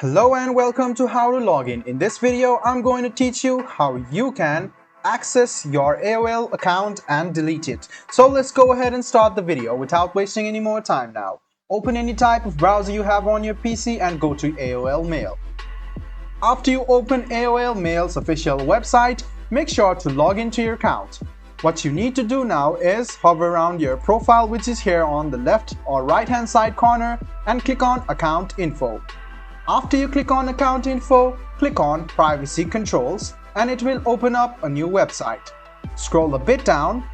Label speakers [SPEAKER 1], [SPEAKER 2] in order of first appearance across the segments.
[SPEAKER 1] Hello and welcome to How to Login. In this video, I'm going to teach you how you can access your AOL account and delete it. So let's go ahead and start the video without wasting any more time now. Open any type of browser you have on your PC and go to AOL Mail. After you open AOL Mail's official website, make sure to log into your account. What you need to do now is hover around your profile, which is here on the left or right hand side corner, and click on Account Info. After you click on Account Info, click on Privacy Controls and it will open up a new website. Scroll a bit down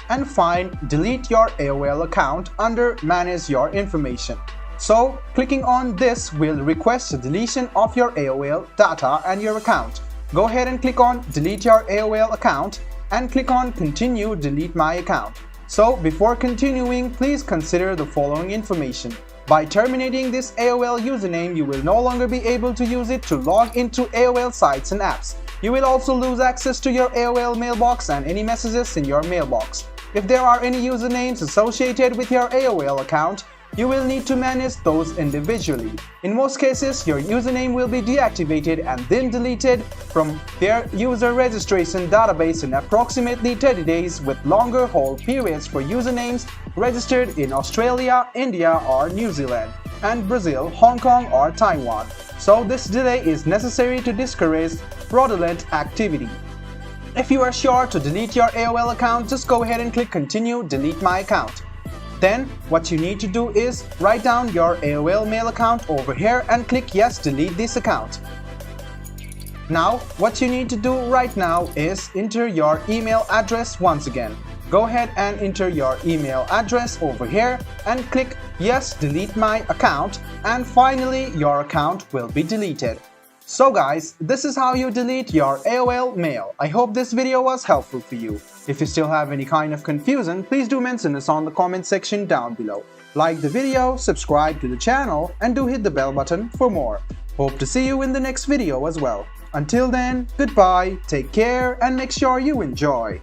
[SPEAKER 1] and find Delete Your AOL Account under Manage Your Information. So, clicking on this will request a deletion of your AOL data and your account. Go ahead and click on Delete Your AOL Account and click on Continue Delete My Account. So, before continuing, please consider the following information. By terminating this AOL username, you will no longer be able to use it to log into AOL sites and apps. You will also lose access to your AOL mailbox and any messages in your mailbox. If there are any usernames associated with your AOL account, you will need to manage those individually. In most cases, your username will be deactivated and then deleted from their user registration database in approximately 30 days, with longer hold periods for usernames registered in Australia, India or New Zealand, and Brazil, Hong Kong or Taiwan. So this delay is necessary to discourage fraudulent activity. If you are sure to delete your AOL account, just go ahead and click Continue Delete My Account. Then what you need to do is write down your AOL Mail account over here and click Yes, delete this account. Now what you need to do right now is enter your email address once again. Go ahead and enter your email address over here and click Yes, delete my account, and finally your account will be deleted. So guys, this is how you delete your AOL Mail. I hope this video was helpful for you. If you still have any kind of confusion, please do mention us on the comment section down below. Like the video, subscribe to the channel, and do hit the bell button for more. Hope to see you in the next video as well. Until then, goodbye, take care, and make sure you enjoy.